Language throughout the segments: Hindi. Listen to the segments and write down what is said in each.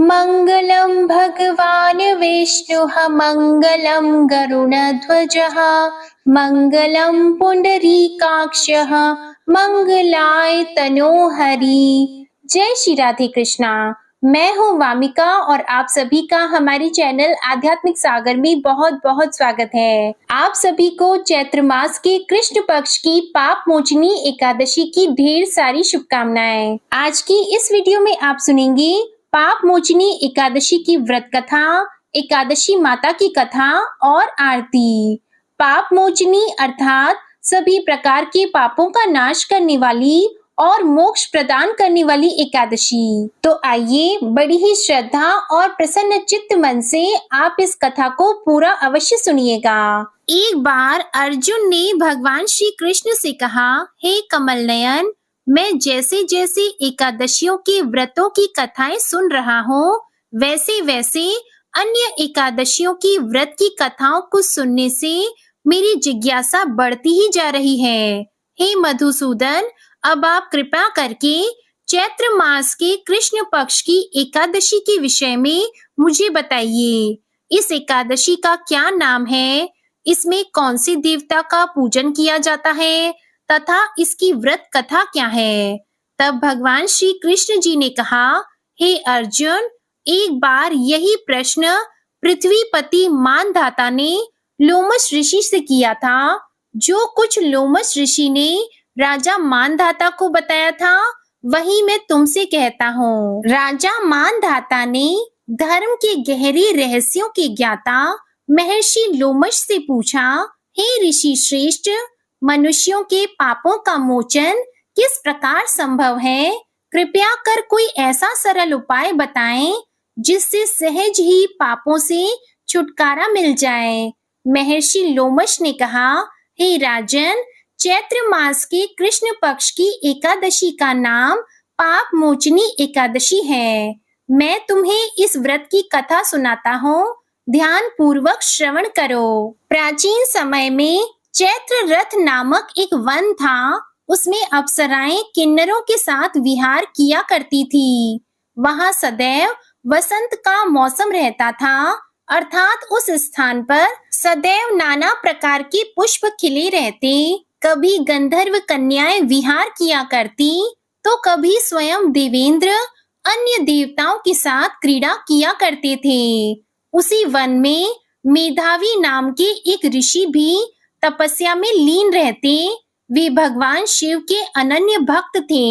मङ्गलं भगवान् विष्णुः मङ्गलं गरुडध्वजः मङ्गलं पुंडरीकाक्षः मंगलाय तनोहरि। जय श्री राधे कृष्णा। मैं हूँ वामिका और आप सभी का हमारे चैनल आध्यात्मिक सागर में बहुत बहुत स्वागत है। आप सभी को चैत्र मास के कृष्ण पक्ष की पाप मोचनी एकादशी की ढेर सारी शुभकामनाएं। आज की इस वीडियो में आप सुनेंगे पाप मोचनी एकादशी की व्रत कथा, एकादशी माता की कथा और आरती। पाप मोचनी अर्थात सभी प्रकार के पापों का नाश करने वाली और मोक्ष प्रदान करने वाली एकादशी। तो आइए बड़ी ही श्रद्धा और प्रसन्न चित्त मन से आप इस कथा को पूरा अवश्य सुनिएगा। एक बार अर्जुन ने भगवान श्री कृष्ण से कहा, हे कमल नयन, मैं जैसे जैसे एकादशियों के व्रतों की कथाएं सुन रहा हूँ, वैसे वैसे अन्य एकादशियों की व्रत की कथाओं को सुनने से मेरी जिज्ञासा बढ़ती ही जा रही है। हे मधुसूदन, अब आप कृपा करके चैत्र मास के कृष्ण पक्ष की एकादशी के विषय में मुझे बताइए। इस एकादशी का क्या नाम है? इसमें कौन सी देवता का पूजन किया जाता है तथा इसकी व्रत कथा क्या है? तब भगवान श्री कृष्ण जी ने कहा, हे अर्जुन, एक बार यही प्रश्न पृथ्वीपति मानधाता ने लोमश ऋषि से किया था। जो कुछ लोमश ऋषि ने राजा मानधाता को बताया था, वही मैं तुमसे कहता हूँ। राजा मानधाता ने धर्म के गहरे रहस्यों के ज्ञाता महर्षि लोमश से पूछा, हे ऋषि श्रेष्ठ, मनुष्यों के पापों का मोचन किस प्रकार संभव है? कृपया कर कोई ऐसा सरल उपाय बताएं जिससे सहज ही पापों से छुटकारा मिल जाए। महर्षि लोमश ने कहा, हे राजन, चैत्र मास के कृष्ण पक्ष की एकादशी का नाम पाप मोचनी एकादशी है। मैं तुम्हें इस व्रत की कथा सुनाता हूँ, ध्यान पूर्वक श्रवण करो। प्राचीन समय में चैत्र रथ नामक एक वन था। उसमें अप्सराएं किन्नरों के साथ विहार किया करती थी। वहां सदैव वसंत का मौसम रहता था, अर्थात उस स्थान पर सदैव नाना प्रकार के पुष्प खिले रहते। कभी गंधर्व कन्याएं विहार किया करती, तो कभी स्वयं देवेंद्र अन्य देवताओं के साथ क्रीड़ा किया करते थे। उसी वन में मेधावी नाम के एक ऋषि भी तपस्या में लीन रहते। वे भगवान शिव के अनन्य भक्त थे।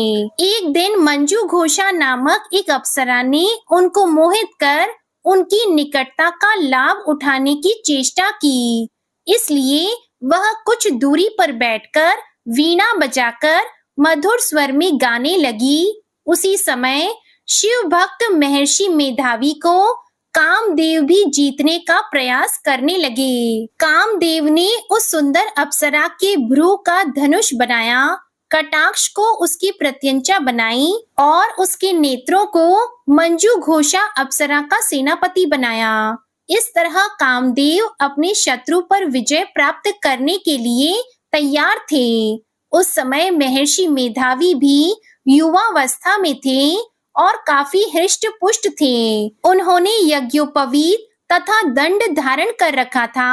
एक दिन मंजू घोषा नामक एक अप्सरा ने उनको मोहित कर उनकी निकटता का लाभ उठाने की चेष्टा की। इसलिए वह कुछ दूरी पर बैठकर वीणा बजाकर मधुर स्वर में गाने लगी। उसी समय शिव भक्त महर्षि मेधावी को कामदेव भी जीतने का प्रयास करने लगे। कामदेव ने उस सुंदर अप्सरा के भ्रू का धनुष बनाया, कटाक्ष को उसकी प्रत्यंचा बनाई और उसके नेत्रों को मंजू घोषा अप्सरा का सेनापति बनाया। इस तरह कामदेव अपने शत्रु पर विजय प्राप्त करने के लिए तैयार थे। उस समय महर्षि मेधावी भी युवावस्था में थे और काफी हृष्ट पुष्ट थे। उन्होंने यज्ञोपवीत तथा दंड धारण कर रखा था।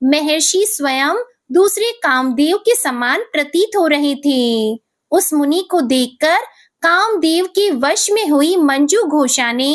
महर्षि स्वयं दूसरे कामदेव के समान प्रतीत हो रहे थे। उस मुनि को देखकर कामदेव के वश में हुई मंजू घोषा ने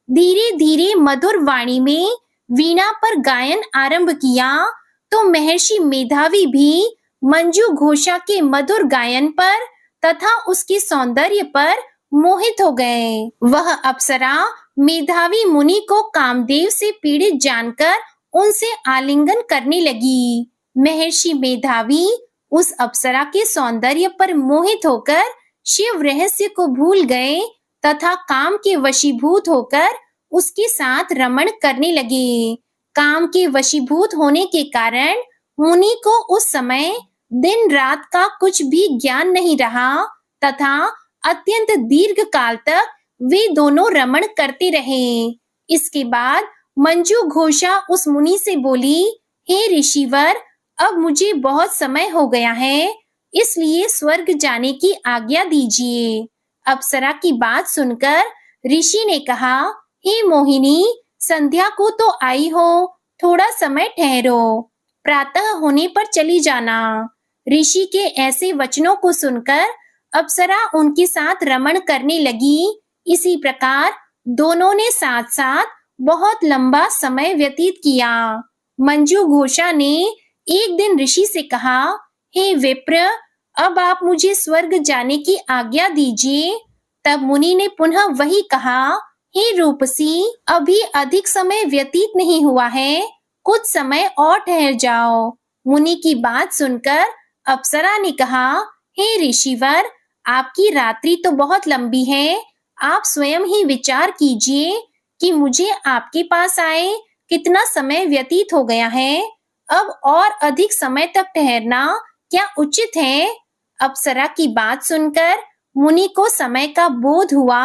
धीरे धीरे मधुर वाणी में वीणा पर गायन आरंभ किया, तो महर्षि मेधावी भी मंजू घोषा के मधुर गायन पर तथा उसके सौंदर्य पर मोहित हो गए। वह अप्सरा मेधावी मुनि को कामदेव से पीड़ित जानकर उनसे आलिंगन करने लगी। महर्षि मेधावी उस अप्सरा के सौंदर्य पर मोहित होकर शिव रहस्य को भूल गए तथा काम के वशीभूत होकर उसके साथ रमण करने लगे। काम के वशीभूत होने के कारण मुनि को उस समय दिन रात का कुछ भी ज्ञान नहीं रहा तथा अत्यंत दीर्घ काल तक वे दोनों रमण करते रहे। इसके बाद मंजू घोषा उस मुनि से बोली, हे ऋषिवर, अब मुझे बहुत समय हो गया है, इसलिए स्वर्ग जाने की आज्ञा दीजिए। अप्सरा की बात सुनकर ऋषि ने कहा, हे मोहिनी, संध्या को तो आई हो, थोड़ा समय ठहरो, प्रातः होने पर चली जाना। ऋषि के ऐसे वचनों को सुनकर अप्सरा उनके साथ रमण करने लगी। इसी प्रकार दोनों ने साथ साथ बहुत लंबा समय व्यतीत किया। मंजू घोषा ने एक दिन ऋषि से कहा, हे विप्र, अब आप मुझे स्वर्ग जाने की आज्ञा दीजिए। तब मुनि ने पुनः वही कहा, हे रूपसी, अभी अधिक समय व्यतीत नहीं हुआ है, कुछ समय और ठहर जाओ। मुनि की बात सुनकर अप्सरा ने कहा, हे ऋषिवर, आपकी रात्रि तो बहुत लंबी है, आप स्वयं ही विचार कीजिए कि मुझे आपके पास आए कितना समय व्यतीत हो गया है। अब और अधिक समय तक ठहरना क्या उचित है? अप्सरा की बात सुनकर मुनि को समय का बोध हुआ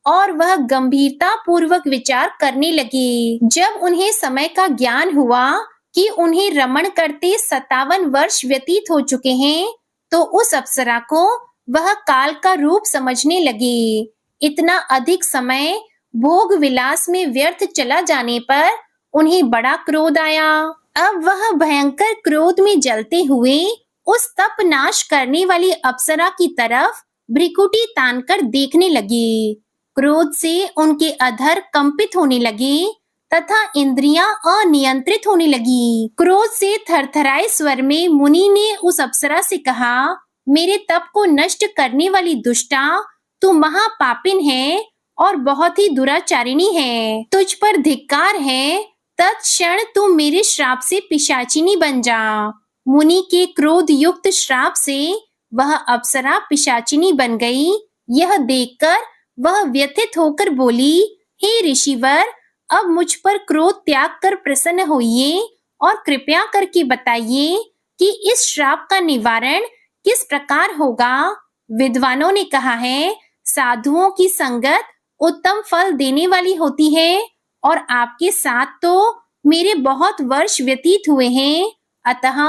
और वह गंभीरता पूर्वक विचार करने लगे। जब उन्हें समय का ज्ञान हुआ कि उन्हें रमण करते 57 वर्ष व्यतीत हो चुके हैं, तो उस अप्सरा को वह काल का रूप समझने लगे। इतना अधिक समय भोग विलास में व्यर्थ चला जाने पर उन्हें बड़ा क्रोध आया। अब वह भयंकर क्रोध में जलते हुए उस तप नाश करने वाली अप्सरा की तरफ भ्रिकुटी तानकर देखने लगे। क्रोध से उनके अधर कंपित होने लगे तथा इंद्रियां अनियंत्रित होने लगी। क्रोध से थरथराए स्वर में मुनि ने उस अप्सरा से कहा, मेरे तप को नष्ट करने वाली दुष्टा, तू महापापिन है और बहुत ही दुराचारिणी है। तुझ पर धिक्कार है, तत्क्षण तू मेरे श्राप से पिशाचिनी बन जा। मुनि के क्रोध युक्त श्राप से वह अप्सरा पिशाचिनी बन गई। यह देखकर वह व्यथित होकर बोली, हे ऋषिवर, अब मुझ पर क्रोध त्याग कर प्रसन्न होइए और कृपया करके बताइए कि इस श्राप का निवारण किस प्रकार होगा। विद्वानों ने कहा है, साधुओं की संगत उत्तम फल देने वाली होती है और आपके साथ तो मेरे बहुत वर्ष व्यतीत हुए हैं, अतः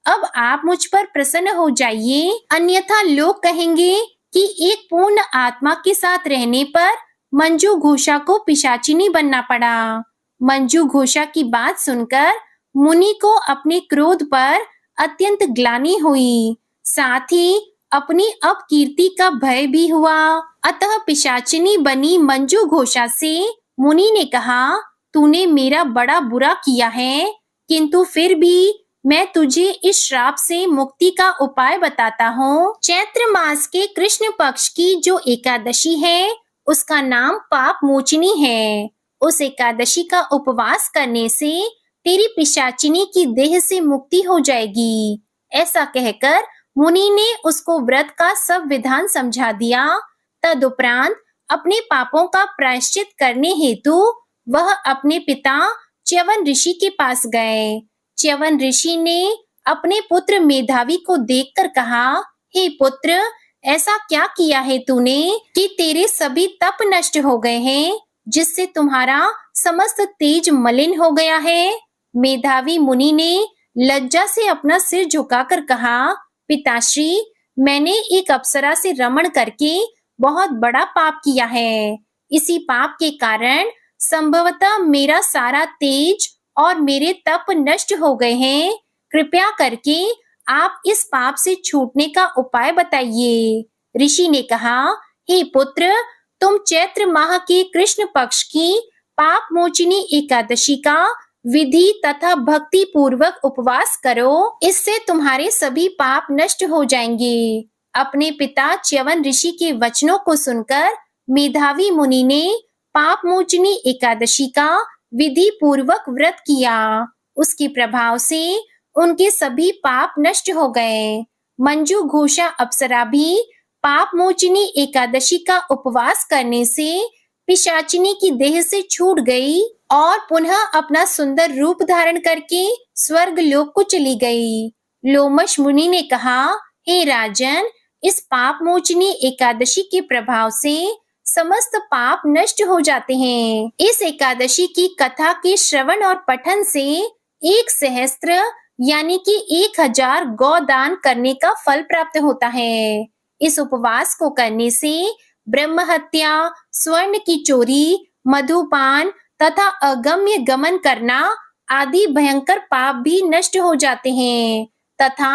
अब आप मुझ पर प्रसन्न हो जाइए, अन्यथा लोग कहेंगे कि एक पूर्ण आत्मा के साथ रहने पर मंजू घोषा को पिशाचिनी बनना पड़ा। मंजू घोषा की बात सुनकर मुनि को अपने क्रोध पर अत्यंत ग्लानि हुई, साथ ही अपनी अपकीर्ति का भय भी हुआ। अतः पिशाचिनी बनी मंजू घोषा से मुनि ने कहा, तूने मेरा बड़ा बुरा किया है, किंतु फिर भी मैं तुझे इस श्राप से मुक्ति का उपाय बताता हूँ। चैत्र मास के कृष्ण पक्ष की जो एकादशी है, उसका नाम पाप मोचनी है। उस एकादशी का उपवास करने से तेरी पिशाचिनी की देह से मुक्ति हो जाएगी। ऐसा कहकर मुनि ने उसको व्रत का सब विधान समझा दिया। तदुपरांत अपने पापों का प्रायश्चित करने हेतु वह अपने पिता च्यवन ऋषि के पास गए। च्यवन ऋषि ने अपने पुत्र मेधावी को देखकर कहा, हे पुत्र, ऐसा क्या किया है तूने कि तेरे सभी तप नष्ट हो गए हैं, जिससे तुम्हारा समस्त तेज मलिन हो गया है। मेधावी मुनि ने लज्जा से अपना सिर झुकाकर कहा, पिताश्री, मैंने एक अप्सरा से रमण करके बहुत बड़ा पाप किया है। इसी पाप के कारण संभवतः मेरा सारा तेज और मेरे तप नष्ट हो गए हैं। कृपया करके आप इस पाप से छूटने का उपाय बताइए। ऋषि ने कहा, हे पुत्र, तुम चैत्र माह के कृष्ण पक्ष की पाप मोचिनी एकादशी का विधि तथा भक्ति पूर्वक उपवास करो, इससे तुम्हारे सभी पाप नष्ट हो जाएंगे। अपने पिता च्यवन ऋषि के वचनों को सुनकर मेधावी मुनि ने पाप मोचनी एकादशी का विधि पूर्वक व्रत किया। उसके प्रभाव से उनके सभी पाप नष्ट हो गए। मंजू घोषा अप्सरा भी पाप मोचनी एकादशी का उपवास करने से पिशाचिनी की देह से छूट गई और पुनः अपना सुंदर रूप धारण करके स्वर्ग लोक को चली गई। लोमश मुनि ने कहा, हे राजन, इस पाप मोचनी एकादशी के प्रभाव से समस्त पाप नष्ट हो जाते हैं। इस एकादशी की कथा के श्रवण और पठन से 1 सहस्त्र यानी कि 1000 गौदान करने का फल प्राप्त होता है। इस उपवास को करने से ब्रह्म हत्या, स्वर्ण की चोरी, मधुपान तथा अगम्य गमन करना आदि भयंकर पाप भी नष्ट हो जाते हैं तथा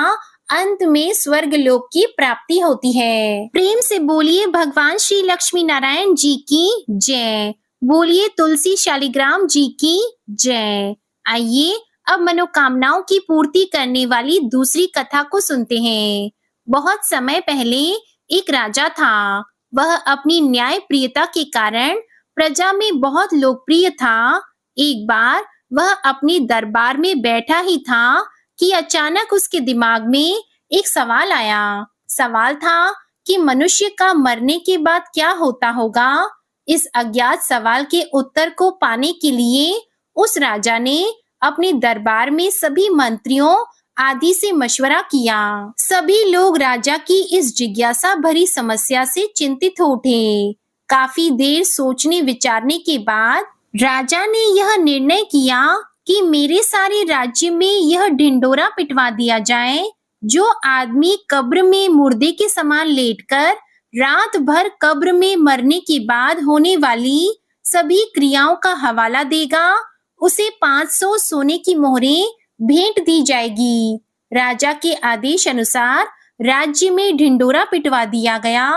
अंत में स्वर्ग लोक की प्राप्ति होती है। प्रेम से बोलिए भगवान श्री लक्ष्मी नारायण जी की जय। बोलिए तुलसी शालिग्राम जी की जय। आइए अब मनोकामनाओं की पूर्ति करने वाली दूसरी कथा को सुनते हैं। बहुत समय पहले एक राजा था। वह अपनी न्यायप्रियता के कारण प्रजा में बहुत लोकप्रिय था। एक बार वह अपने दरबार में बैठा ही था कि अचानक उसके दिमाग में एक सवाल आया। सवाल था कि मनुष्य का मरने के बाद क्या होता होगा। इस अज्ञात सवाल के उत्तर को पाने के लिए उस राजा ने अपने दरबार में सभी मंत्रियों आदि से मशवरा किया। सभी लोग राजा की इस जिज्ञासा भरी समस्या से चिंतित हो उठे। काफी देर सोचने विचारने के बाद राजा ने यह निर्णय किया कि मेरे सारे राज्य में यह ढिंढोरा पिटवा दिया जाए। जो आदमी कब्र में मुर्दे के समान लेटकर रात भर कब्र में मरने के बाद होने वाली सभी क्रियाओं का हवाला देगा, उसे 500 सोने की मोहरें भेंट दी जाएगी। राजा के आदेश अनुसार राज्य में ढिंढोरा पिटवा दिया गया।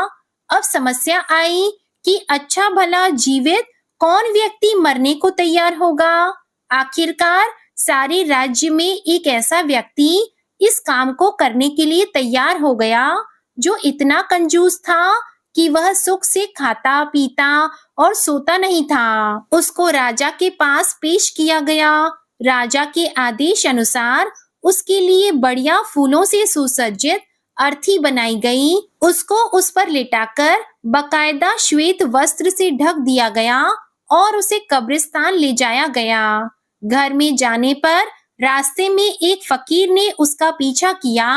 अब समस्या आई कि अच्छा भला जीवित कौन व्यक्ति मरने को तैयार होगा। आखिरकार सारे राज्य में एक ऐसा व्यक्ति इस काम को करने के लिए तैयार हो गया जो इतना कंजूस था कि वह सुख से खाता पीता और सोता नहीं था। उसको राजा के पास पेश किया गया। राजा के आदेश अनुसार उसके लिए बढ़िया फूलों से सुसज्जित अर्थी बनाई गई। उसको उस पर लिटाकर बकायदा श्वेत वस्त्र से ढक दिया गया और उसे कब्रिस्तान ले जाया गया। घर में जाने पर रास्ते में एक फकीर ने उसका पीछा किया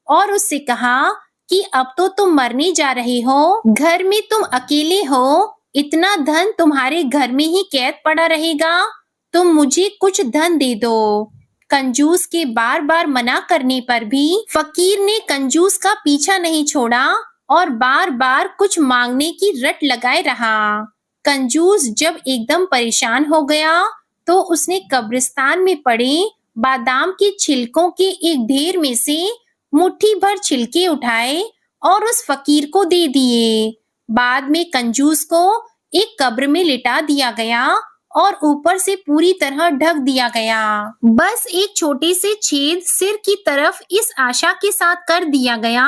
और उससे कहा कि अब तो तुम मरने जा रहे हो, घर में तुम अकेले हो, इतना धन तुम्हारे घर में ही कैद पड़ा रहेगा, तुम मुझे कुछ धन दे दो। कंजूस के बार बार मना करने पर भी फकीर ने कंजूस का पीछा नहीं छोड़ा और बार बार कुछ मांगने की रट लगाए रहा। कंजूस जब एकदम परेशान हो गया तो उसने कब्रिस्तान में पड़े बादाम के छिलकों के एक ढेर में से मुट्ठी भर छिलके उठाए और उस फकीर को दे दिए। बाद में कंजूस को एक कब्र में लिटा दिया गया और ऊपर से पूरी तरह ढक दिया गया। बस एक छोटे से छेद सिर की तरफ इस आशा के साथ कर दिया गया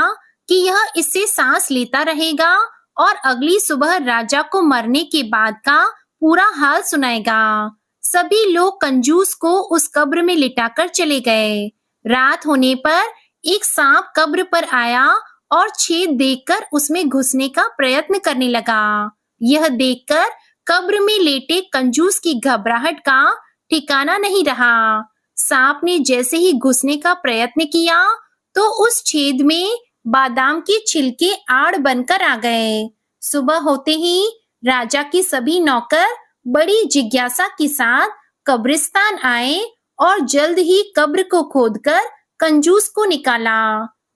कि यह इससे सांस लेता रहेगा और अगली सुबह राजा को मरने के बाद का पूरा हाल सुनाएगा। सभी लोग कंजूस को उस कब्र में लिटाकर चले गए। रात होने पर एक सांप कब्र पर आया और छेद देखकर उसमें घुसने का प्रयत्न करने लगा। यह देखकर कब्र में लेटे कंजूस की घबराहट का ठिकाना नहीं रहा। सांप ने जैसे ही घुसने का प्रयत्न किया तो उस छेद में बादाम के छिलके आड़ बनकर आ गए। सुबह होते ही राजा के सभी नौकर बड़ी जिज्ञासा के साथ कब्रिस्तान आए और जल्द ही कब्र को खोदकर कंजूस को निकाला।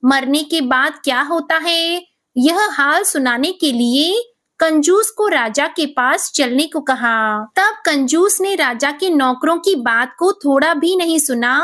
मरने के बाद क्या होता है, यह हाल सुनाने के लिए कंजूस को राजा के पास चलने को कहा। तब कंजूस ने राजा के नौकरों की बात को थोड़ा भी नहीं सुना।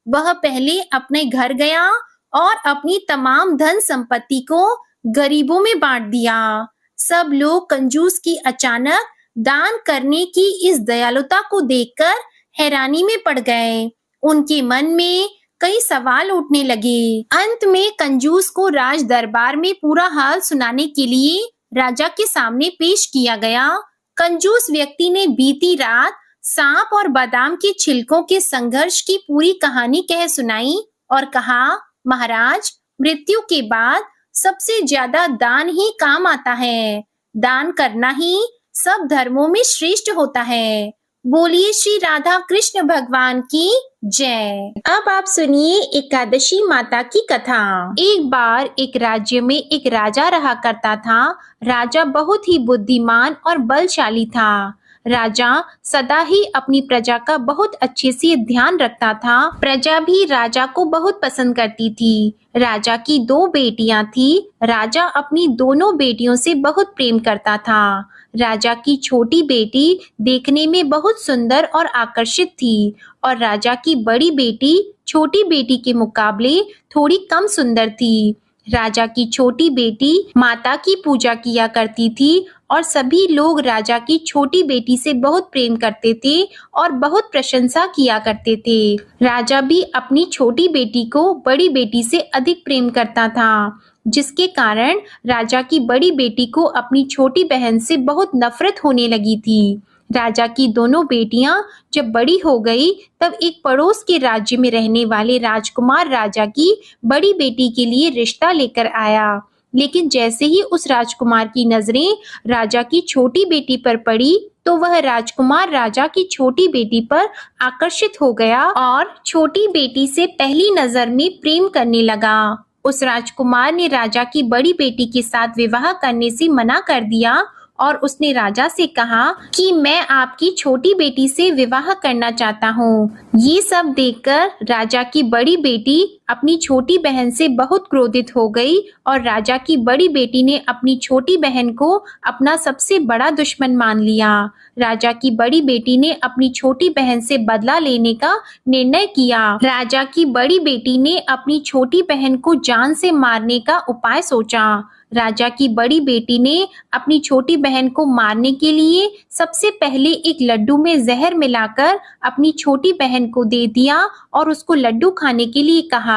वह पहले अपने घर गया और अपनी तमाम धन संपत्ति को गरीबों में बांट दिया। सब लोग कंजूस की अचानक दान करने की इस दयालुता को देखकर हैरानी में पड़ गए। उनके मन में कई सवाल उठने लगे। अंत में कंजूस को राज दरबार में पूरा हाल सुनाने के लिए राजा के सामने पेश किया गया। कंजूस व्यक्ति ने बीती रात सांप और बादाम के छिलकों के संघर्ष की पूरी कहानी कह सुनाई और कहा, महाराज, मृत्यु के बाद सबसे ज्यादा दान ही काम आता है। दान करना ही सब धर्मों में श्रेष्ठ होता है। बोलिए श्री राधा कृष्ण भगवान की जय। अब आप सुनिए एकादशी माता की कथा। एक बार एक राज्य में एक राजा रहा करता था। राजा बहुत ही बुद्धिमान और बलशाली था। राजा सदा ही अपनी प्रजा का बहुत अच्छे से ध्यान रखता था। प्रजा भी राजा को बहुत पसंद करती थी। राजा की 2 बेटियां थी। राजा अपनी दोनों बेटियों से बहुत प्रेम करता था। राजा की छोटी बेटी देखने में बहुत सुंदर और आकर्षित थी और राजा की बड़ी बेटी छोटी बेटी के मुकाबले थोड़ी कम सुंदर थी। राजा की छोटी बेटी माता की पूजा किया करती थी और सभी लोग राजा की छोटी बेटी से बहुत प्रेम करते थे और बहुत प्रशंसा किया करते थे। राजा भी अपनी छोटी बेटी को बड़ी बेटी से अधिक प्रेम करता था, जिसके कारण राजा की बड़ी बेटी को अपनी छोटी बहन से बहुत नफरत होने लगी थी। राजा की दोनों बेटियां जब बड़ी हो गई तब एक पड़ोस के राज्य में रहने वाले राजकुमार राजा की बड़ी बेटी के लिए रिश्ता लेकर आया। लेकिन जैसे ही उस राजकुमार की नजरें राजा की छोटी बेटी पर पड़ी तो वह राजकुमार राजा की छोटी बेटी पर आकर्षित हो गया और छोटी बेटी से पहली नजर में प्रेम करने लगा। उस राजकुमार ने राजा की बड़ी बेटी के साथ विवाह करने से मना कर दिया और उसने राजा से कहा कि मैं आपकी छोटी बेटी से विवाह करना चाहता हूँ। ये सब देखकर राजा की बड़ी बेटी अपनी छोटी बहन से बहुत क्रोधित हो गई और राजा की बड़ी बेटी ने अपनी छोटी बहन को अपना सबसे बड़ा दुश्मन मान लिया। राजा की बड़ी बेटी ने अपनी छोटी बहन से बदला लेने का निर्णय किया। राजा की बड़ी बेटी ने अपनी छोटी बहन को जान से मारने का उपाय सोचा। राजा की बड़ी बेटी ने अपनी छोटी बहन को मारने के लिए सबसे पहले एक लड्डू में जहर मिलाकर अपनी छोटी बहन को दे दिया और उसको लड्डू खाने के लिए कहा।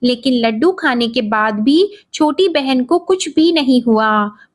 लेकिन लड्डू खाने के बाद भी छोटी बहन को कुछ भी नहीं हुआ।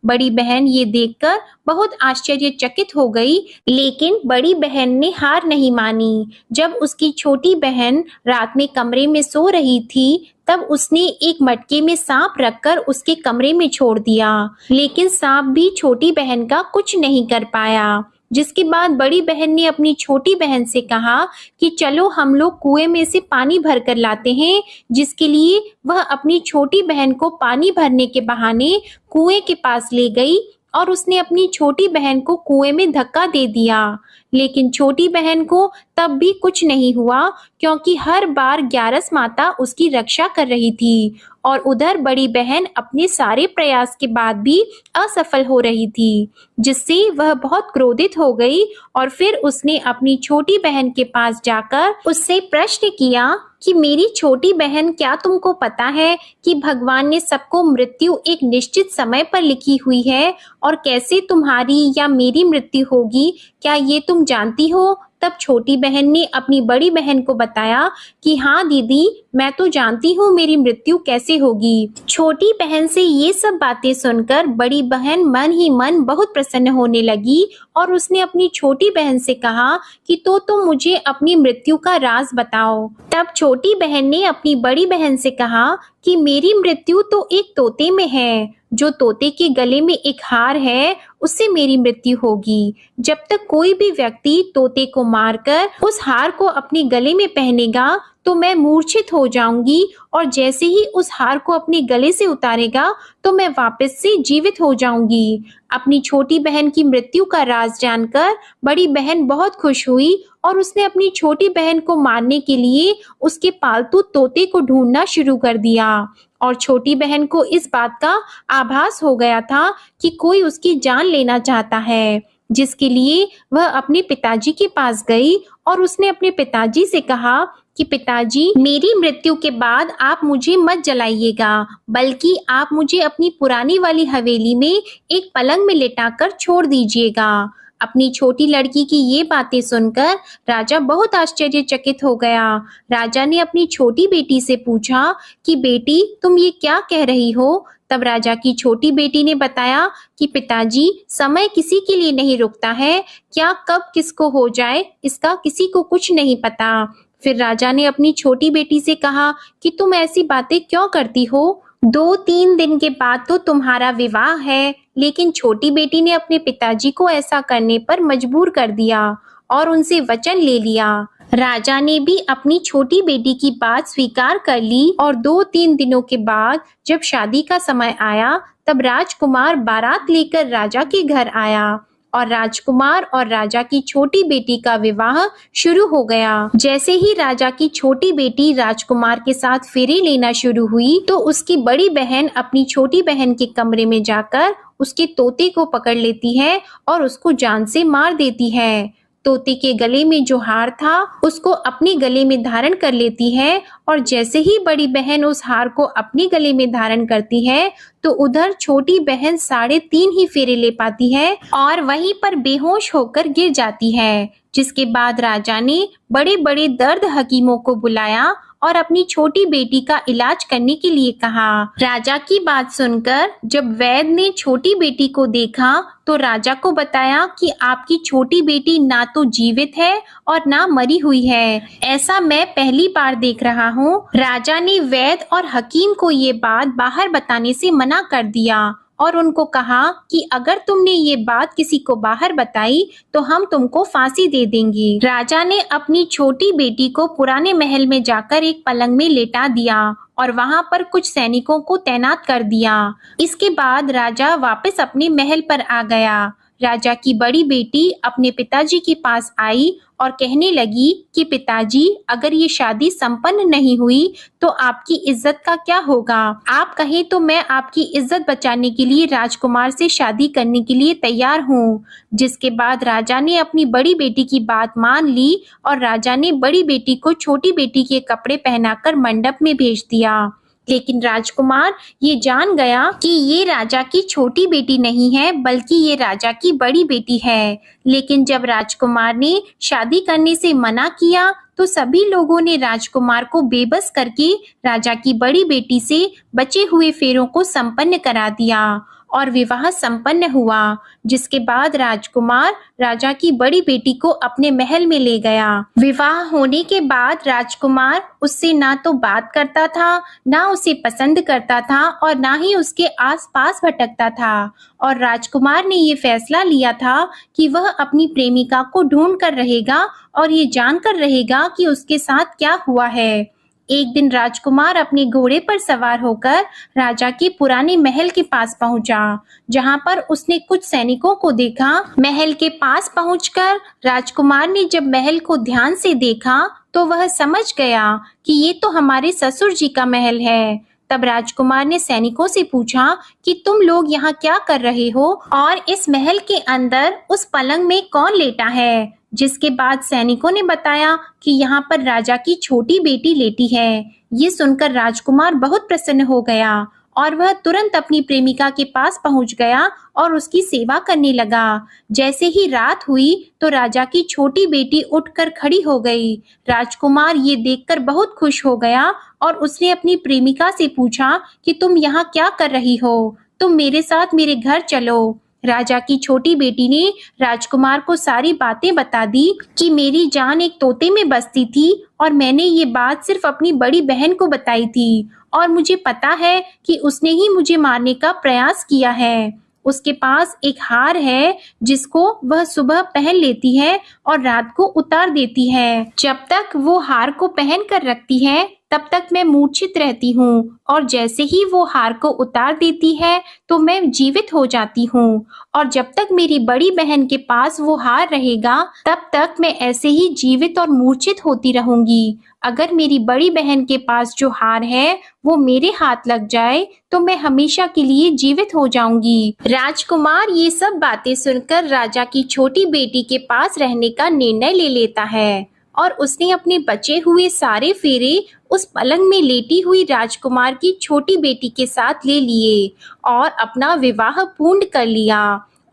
बड़ी बहन ये देखकर बहुत आश्चर्यचकित हो गई, लेकिन बड़ी बहन ने हार नहीं मानी। जब उसकी छोटी बहन रात में कमरे में सो रही थी तब उसने एक मटके में सांप रखकर उसके कमरे में छोड़ दिया, लेकिन सांप भी छोटी बहन का कुछ नहीं कर पाया। जिसके बाद बड़ी बहन ने अपनी छोटी बहन से कहा कि चलो हम लोग कुएं में से पानी भर कर लाते हैं, जिसके लिए वह अपनी छोटी बहन को पानी भरने के बहाने कुएं के पास ले गई और उसने अपनी छोटी बहन को कुएं में धक्का दे दिया। लेकिन छोटी बहन को तब भी कुछ नहीं हुआ, क्योंकि हर बार ग्यारस माता उसकी रक्षा कर रही थी और उधर बड़ी बहन अपने सारे प्रयास के बाद भी असफल हो रही थी, जिससे वह बहुत क्रोधित हो गई और फिर उसने अपनी छोटी बहन के पास जाकर उससे प्रश्न किया कि मेरी छोटी बहन, क्या तुमको पता है कि भगवान ने सबको मृत्यु एक निश्चित समय पर लिखी हुई है और कैसे तुम्हारी या मेरी मृत्यु होगी, क्या ये तुम जानती हो? तब छोटी बहन ने अपनी बड़ी बहन को बताया कि हाँ दीदी, मैं तो जानती हूँ मेरी मृत्यु कैसे होगी। छोटी बहन से ये सब बातें सुनकर बड़ी बहन मन ही मन बहुत प्रसन्न होने लगी और उसने अपनी छोटी बहन से कहा कि तो तुम मुझे अपनी मृत्यु का राज बताओ। तब छोटी बहन ने अपनी बड़ी बहन से कहा कि मेरी मृत्यु तो एक तोते में है। जो तोते के गले में एक हार है, उससे मेरी मृत्यु होगी। जब तक कोई भी व्यक्ति तोते को मारकर उस हार को अपने गले में पहनेगा तो मैं मूर्छित हो जाऊंगी और जैसे ही उस हार को अपने गले से उतारेगा तो मैं वापस से जीवित हो जाऊंगी। अपनी छोटी बहन की मृत्यु का राज जानकर बड़ी बहन बहुत खुश हुई और उसने अपनी छोटी बहन को मारने के लिए उसके पालतू तोते को ढूंढना शुरू कर दिया और छोटी बहन को इस बात का आभास हो गया था कि कोई उसकी जान लेना चाहता है, जिसके लिए वह अपने पिताजी के पास गई और उसने अपने पिताजी से कहा कि पिताजी, मेरी मृत्यु के बाद आप मुझे मत जलाइएगा, बल्कि आप मुझे अपनी पुरानी वाली हवेली में एक पलंग में लिटाकर छोड़ दीजिएगा। अपनी छोटी लड़की की ये बातें सुनकर राजा बहुत आश्चर्यचकित हो गया। राजा ने अपनी छोटी बेटी से पूछा कि बेटी, तुम ये क्या कह रही हो? तब राजा की छोटी बेटी ने बताया कि पिताजी, समय किसी के लिए नहीं रुकता है, क्या कब किसको हो जाए इसका किसी को कुछ नहीं पता। फिर राजा ने अपनी छोटी बेटी से कहा कि तुम ऐसी बातें क्यों करती हो? 2-3 दिन के बाद तो तुम्हारा विवाह है। लेकिन छोटी बेटी ने अपने पिताजी को ऐसा करने पर मजबूर कर दिया और उनसे वचन ले लिया। राजा ने भी अपनी छोटी बेटी की बात स्वीकार कर ली और 2-3 दिनों के बाद जब शादी का समय आया तब राजकुमार बारात लेकर राजा के घर आया और राजकुमार और राजा की छोटी बेटी का विवाह शुरू हो गया। जैसे ही राजा की छोटी बेटी राजकुमार के साथ फेरे लेना शुरू हुई तो उसकी बड़ी बहन अपनी छोटी बहन के कमरे में जाकर उसके तोते को पकड़ लेती है और उसको जान से मार देती है। तोते के गले में जो हार था उसको अपने गले में धारण कर लेती है और जैसे ही बड़ी बहन उस हार को अपने गले में धारण करती है तो उधर छोटी बहन 3.5 ही फेरे ले पाती है और वहीं पर बेहोश होकर गिर जाती है। जिसके बाद राजा ने बड़े बड़े दर्द हकीमों को बुलाया और अपनी छोटी बेटी का इलाज करने के लिए कहा। राजा की बात सुनकर जब वैद्य ने छोटी बेटी को देखा तो राजा को बताया कि आपकी छोटी बेटी ना तो जीवित है और ना मरी हुई है। ऐसा मैं पहली बार देख रहा हूँ। राजा ने वैद्य और हकीम को ये बात बाहर बताने से मना कर दिया और उनको कहा कि अगर तुमने ये बात किसी को बाहर बताई तो हम तुमको फांसी दे देंगे। राजा ने अपनी छोटी बेटी को पुराने महल में जाकर एक पलंग में लेटा दिया और वहां पर कुछ सैनिकों को तैनात कर दिया। इसके बाद राजा वापस अपने महल पर आ गया। राजा की बड़ी बेटी अपने पिताजी के पास आई और कहने लगी कि पिताजी, अगर ये शादी संपन्न नहीं हुई तो आपकी इज्जत का क्या होगा? आप कहें तो मैं आपकी इज्जत बचाने के लिए राजकुमार से शादी करने के लिए तैयार हूँ। जिसके बाद राजा ने अपनी बड़ी बेटी की बात मान ली और राजा ने बड़ी बेटी को छोटी बेटी के कपड़े पहनाकर मंडप में भेज दिया। लेकिन राजकुमार ये जान गया कि ये राजा की छोटी बेटी नहीं है बल्कि ये राजा की बड़ी बेटी है। लेकिन जब राजकुमार ने शादी करने से मना किया तो सभी लोगों ने राजकुमार को बेबस करके राजा की बड़ी बेटी से बचे हुए फेरों को संपन्न करा दिया और विवाह संपन्न हुआ। जिसके बाद राजकुमार राजा की बड़ी बेटी को अपने महल में ले गया। विवाह होने के बाद राजकुमार उससे ना तो बात करता था, ना उसे पसंद करता था और ना ही उसके आसपास भटकता था। और राजकुमार ने ये फैसला लिया था कि वह अपनी प्रेमिका को ढूंढ कर रहेगा और ये जानकर रहेगा कि उसके साथ क्या हुआ है। एक दिन राजकुमार अपने घोड़े पर सवार होकर राजा के पुराने महल के पास पहुंचा, जहां पर उसने कुछ सैनिकों को देखा। महल के पास पहुंचकर राजकुमार ने जब महल को ध्यान से देखा तो वह समझ गया कि ये तो हमारे ससुर जी का महल है। तब राजकुमार ने सैनिकों से पूछा कि तुम लोग यहाँ क्या कर रहे हो और इस महल के अंदर उस पलंग में कौन लेटा है? जिसके बाद सैनिकों ने बताया कि यहाँ पर राजा की छोटी बेटी लेटी है। ये सुनकर राजकुमार बहुत प्रसन्न हो गया और वह तुरंत अपनी प्रेमिका के पास पहुंच गया और उसकी सेवा करने लगा। जैसे ही रात हुई तो राजा की छोटी बेटी उठकर खड़ी हो गई। राजकुमार ये देखकर बहुत खुश हो गया और उसने अपनी प्रेमिका से पूछा कि तुम यहाँ क्या कर रही हो? तुम मेरे साथ मेरे घर चलो। राजा की छोटी बेटी ने राजकुमार को सारी बातें बता दी कि मेरी जान एक तोते में बसती थी और मैंने ये बात सिर्फ अपनी बड़ी बहन को बताई थी और मुझे पता है कि उसने ही मुझे मारने का प्रयास किया है। उसके पास एक हार है जिसको वह सुबह पहन लेती है और रात को उतार देती है। जब तक वो हार को पहन कर रखती है तब तक मैं मूर्छित रहती हूँ और जैसे ही वो हार को उतार देती है तो मैं जीवित हो जाती हूँ और जब तक मेरी बड़ी बहन के पास वो हार रहेगा तब तक मैं ऐसे ही जीवित और मूर्छित होती रहूंगी। अगर मेरी बड़ी बहन के पास जो हार है वो मेरे हाथ लग जाए तो मैं हमेशा के लिए जीवित हो जाऊंगी। राजकुमार ये सब बातें सुनकर राजा की छोटी बेटी के पास रहने का निर्णय ले लेता है और उसने अपने बचे हुए सारे फेरे उस पलंग में लेटी हुई राजकुमार की छोटी बेटी के साथ ले लिए और अपना विवाह पूर्ण कर लिया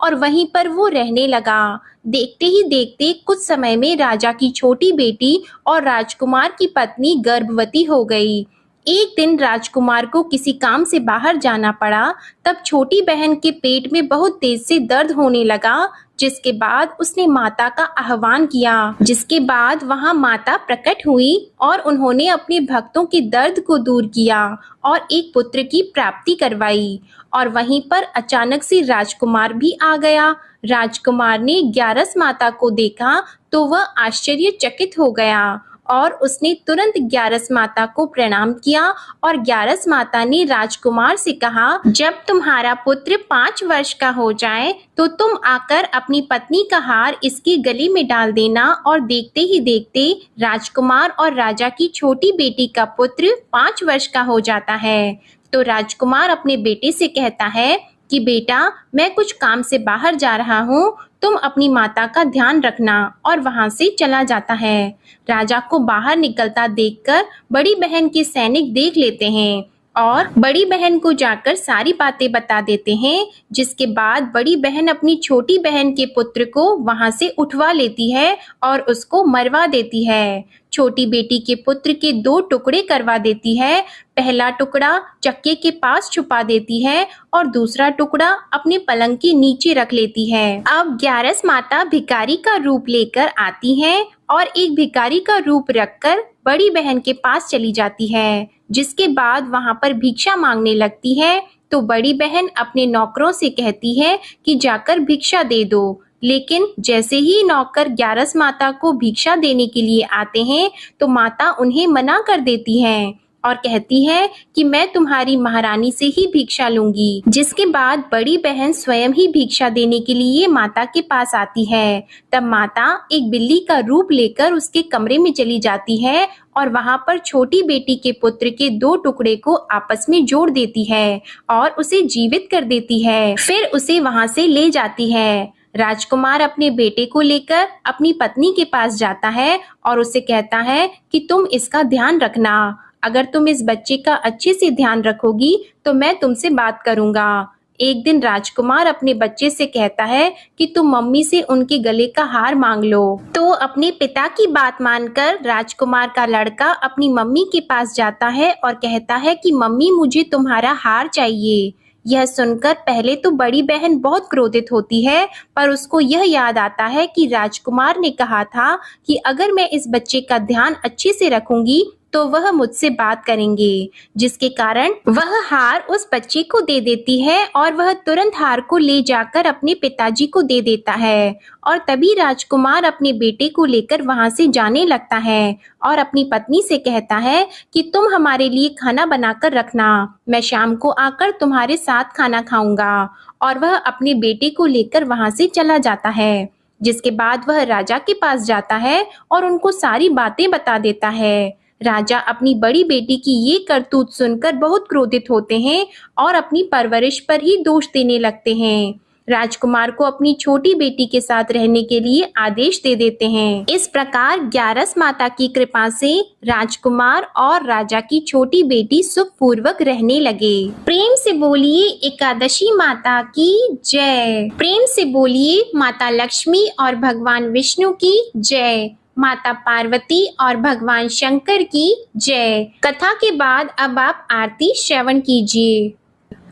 और वहीं पर वो रहने लगा। देखते ही देखते कुछ समय में राजा की छोटी बेटी और राजकुमार की पत्नी गर्भवती हो गई। एक दिन राजकुमार को किसी काम से बाहर जाना पड़ा। तब छोटी बहन के पेट में बहुत तेज से दर्द होने लगा, जिसके बाद उसने माता का आह्वान किया। जिसके बाद वहां माता प्रकट हुई और उन्होंने अपने भक्तों के दर्द को दूर किया और एक पुत्र की प्राप्ति करवाई। और वहीं पर अचानक से राजकुमार भी आ गया। राजकुमार ने 11 माता को देखा तो वह आश्चर्यचकित हो गया और उसने तुरंत ग्यारस माता को प्रणाम किया और ग्यारस माता ने राजकुमार से कहा, जब तुम्हारा पुत्र 5 वर्ष का हो जाए तो तुम आकर अपनी पत्नी का हार इसके गले में डाल देना। और देखते ही देखते राजकुमार और राजा की छोटी बेटी का पुत्र 5 वर्ष का हो जाता है। तो राजकुमार अपने बेटे से कहता है कि बेटा, मैं कुछ काम से बाहर जा रहा हूँ, तुम अपनी माता का ध्यान रखना, और वहां से चला जाता है। राजा को बाहर निकलता देखकर बड़ी बहन के सैनिक देख लेते हैं और बड़ी बहन को जाकर सारी बातें बता देते हैं, जिसके बाद बड़ी बहन अपनी छोटी बहन के पुत्र को वहां से उठवा लेती है और उसको मरवा देती है। छोटी बेटी के पुत्र के 2 टुकड़े करवा देती है। पहला टुकड़ा चक्के के पास छुपा देती है और दूसरा टुकड़ा अपने पलंग के नीचे रख लेती है। अब ग्यारस माता भिखारी का रूप लेकर आती है और एक भिखारी का रूप रखकर बड़ी बहन के पास चली जाती है, जिसके बाद वहां पर भिक्षा मांगने लगती है। तो बड़ी बहन अपने नौकरों से कहती है कि जाकर भिक्षा दे दो, लेकिन जैसे ही नौकर ग्यारस माता को भिक्षा देने के लिए आते हैं तो माता उन्हें मना कर देती है और कहती है कि मैं तुम्हारी महारानी से ही भिक्षा लूंगी। जिसके बाद बड़ी बहन स्वयं ही भिक्षा देने के लिए माता के पास आती है। तब माता एक बिल्ली का रूप लेकर उसके कमरे में चली जाती है और वहां पर छोटी बेटी के पुत्र के 2 टुकड़े को आपस में जोड़ देती है और उसे जीवित कर देती है। फिर उसे वहां से ले जाती है। राजकुमार अपने बेटे को लेकर अपनी पत्नी के पास जाता है और उसे कहता है कि तुम इसका ध्यान रखना। अगर तुम इस बच्चे का अच्छे से ध्यान रखोगी तो मैं तुमसे बात करूंगा। एक दिन राजकुमार अपने बच्चे से कहता है कि तुम मम्मी से उनके गले का हार मांग लो। तो अपने पिता की बात मानकर राजकुमार का लड़का अपनी मम्मी के पास जाता है और कहता है कि मम्मी, मुझे तुम्हारा हार चाहिए। यह सुनकर पहले तो बड़ी बहन बहुत क्रोधित होती है, पर उसको यह याद आता है कि राजकुमार ने कहा था कि अगर मैं इस बच्चे का ध्यान अच्छे से रखूंगी तो वह मुझसे बात करेंगे, जिसके कारण वह हार उस बच्चे को दे देती है और वह तुरंत हार को ले जाकर अपने पिताजी को दे देता है। और तभी राजकुमार अपने बेटे को लेकर वहां से जाने लगता है और अपनी पत्नी से कहता है कि तुम हमारे लिए खाना बनाकर रखना, मैं शाम को आकर तुम्हारे साथ खाना खाऊंगा। और वह अपने बेटे को लेकर वहां से चला जाता है। जिसके बाद वह राजा के पास जाता है और उनको सारी बातें बता देता है। राजा अपनी बड़ी बेटी की ये करतूत सुनकर बहुत क्रोधित होते हैं और अपनी परवरिश पर ही दोष देने लगते हैं। राजकुमार को अपनी छोटी बेटी के साथ रहने के लिए आदेश दे देते हैं। इस प्रकार ग्यारस माता की कृपा से राजकुमार और राजा की छोटी बेटी सुखपूर्वक रहने लगे। प्रेम से बोलिए एकादशी माता की जय। प्रेम से बोलिए माता लक्ष्मी और भगवान विष्णु की जय। माता पार्वती और भगवान शंकर की जय। कथा के बाद अब आप आरती श्रवण कीजिए।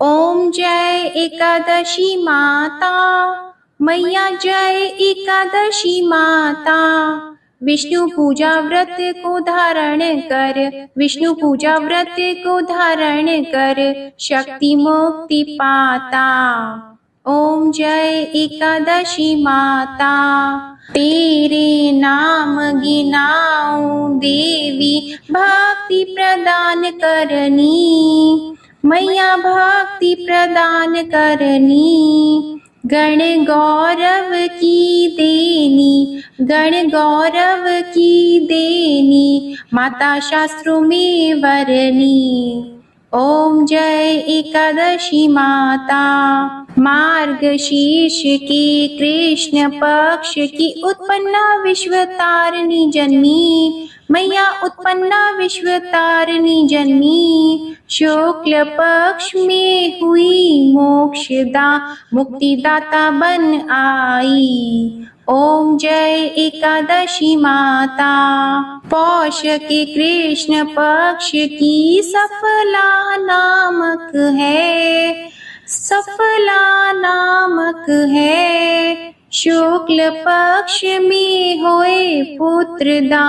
ओम जय एकादशी माता मैया, जय एकादशी माता। विष्णु पूजा व्रत को धारण कर, विष्णु पूजा व्रत को धारण कर, शक्ति मुक्ति पाता। ओम जय एकादशी माता। तेरे नाम गिनाऊं देवी, भक्ति प्रदान करनी मैया, भक्ति प्रदान करनी। गण गौरव की देनी, गण गौरव की देनी, माता शास्त्रों में वरनी। ओम जय एकादशी माता। मार्गशीर्ष की कृष्ण पक्ष की उत्पन्ना विश्वतारिणी जन्मी मैया, उत्पन्ना विश्वतारिणी जन्मी। शुक्ल पक्ष में हुई मोक्षदा, मुक्तिदाता बन आई। ओम जय एकादशी माता। पौष के कृष्ण पक्ष की सफला नामक है, सफला नामक है। शुक्ल पक्ष में होए पुत्रदा,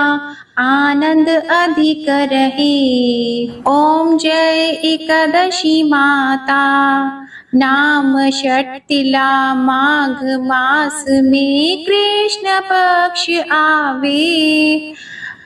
आनंद अधिक रहे। ओम जय एकादशी माता। नाम षटतिला माघ मास में कृष्ण पक्ष आवे,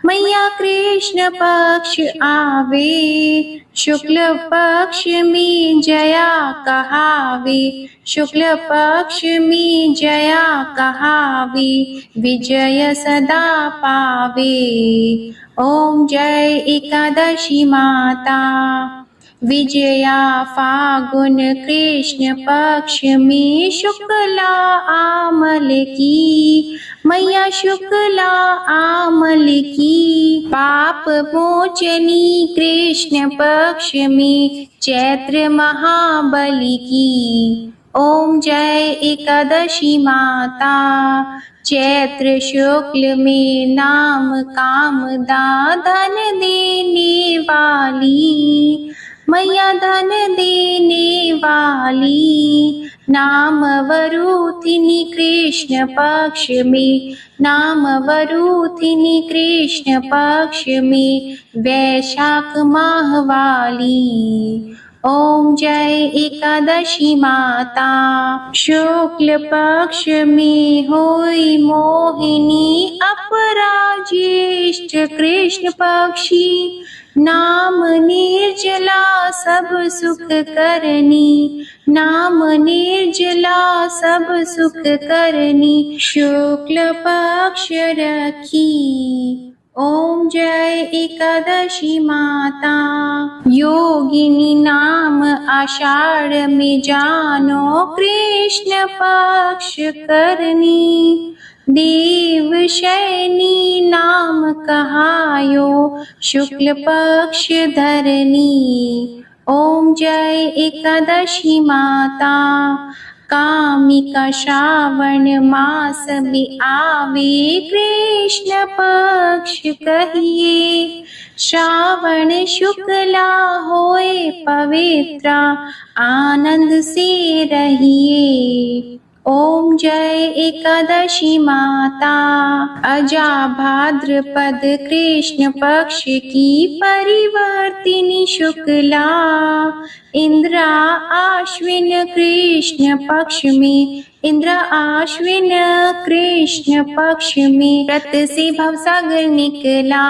मैया कृष्ण पक्ष आवे, शुक्ल पक्ष में जया कहावे, शुक्ल पक्ष में जया कहावे, विजय सदा पावे। ओम जय एकादशी माता। विजया फागुन कृष्ण पक्ष में शुक्ला आमल की, मैया शुक्ला आमल की। पाप मोचनी कृष्ण पक्ष में चैत्र महाबली की। ओम जय एकादशी माता। चैत्र शुक्ल में नाम कामदा धन देने वाली, मैया धन देने वाली। नाम वरूथिनी कृष्ण पक्ष में, नाम वरूथिनी कृष्ण पक्ष में, वैशाख माह वाली। ओम जय एकादशी माता। शुक्ल पक्ष में होई मोहिनी, अपराज्येष्ठ कृष्ण पक्षी। नाम निर्जला सब सुख करनी, नाम निर्जला सब सुख करनी, शुक्ल पक्ष रखी। ओम जय एकादशी माता। योगिनी नाम आषाढ़ में जानो, कृष्ण पक्ष करनी। देव शयनी नाम कहायो, शुक्ल पक्ष धरनी। ओम जय एकादशी माता। कामिका श्रावण मास में आवे, कृष्ण पक्ष कहिए। श्रावण शुक्ला होए पवित्रा, आनंद से रहिए। ओम जय एकादशी माता। अजा भाद्रपद कृष्ण पक्ष की परिवर्तिनी शुक्ला, इंद्रा आश्विन कृष्ण पक्ष में, इंद्रा आश्विन कृष्ण पक्ष में, व्रत से भवसागर निकला।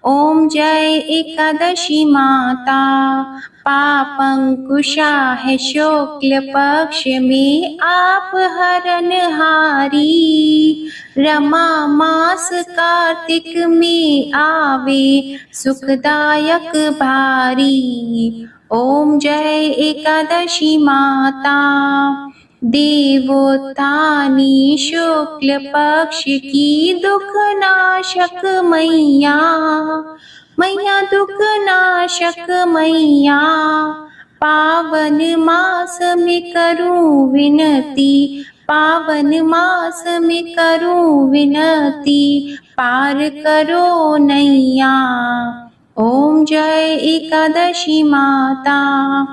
ओम जय एकादशी माता। पापंकुशा है शुक्ल पक्ष में, आप हरनहारी। रमा मास कार्तिक में आवे, सुखदायक भारी। ओम जय एकादशी माता। देवोत्थानी शुक्ल पक्ष की, दुख नाशक मैया, मैया दुख नाशक मैया। पावन मास में करूं विनती, पावन मास में करूं विनती, पार करो नैया। ओम जय एकादशी माता।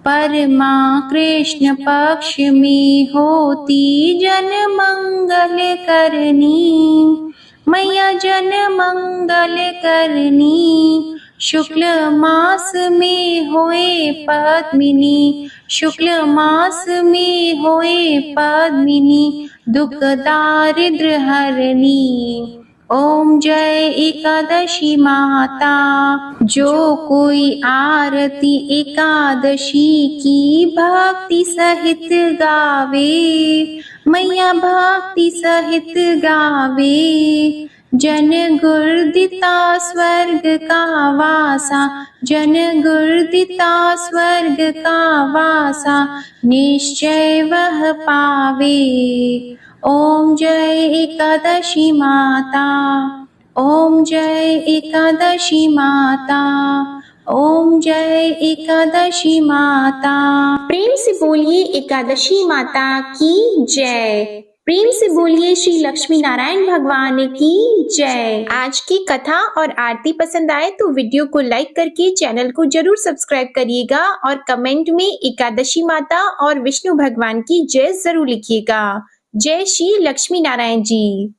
परमा कृष्ण पक्ष में होती, जन मंगल करनी, मैया जन मंगल करनी। शुक्ल मास में होए पद्मिनी, शुक्ल मास में होए पद्मिनी, दुख दारिद्र हरनी। ओम जय एकादशी माता। जो कोई आरती एकादशी की भक्ति सहित गावे, मैया भक्ति सहित गावे। जन गुर्दिता स्वर्ग का वासा, जन गुर्दिता स्वर्ग का वासा, निश्चय वह पावे। ओम जय एकादशी माता। ओम जय एकादशी माता। ओम जय एकादशी माता। प्रेम से बोलिए एकादशी माता की जय। प्रेम से बोलिए श्री लक्ष्मी नारायण भगवान की जय। आज की कथा और आरती पसंद आए तो वीडियो को लाइक करके चैनल को जरूर सब्सक्राइब करिएगा और कमेंट में एकादशी माता और विष्णु भगवान की जय जरूर लिखिएगा। जय श्री लक्ष्मी नारायण जी।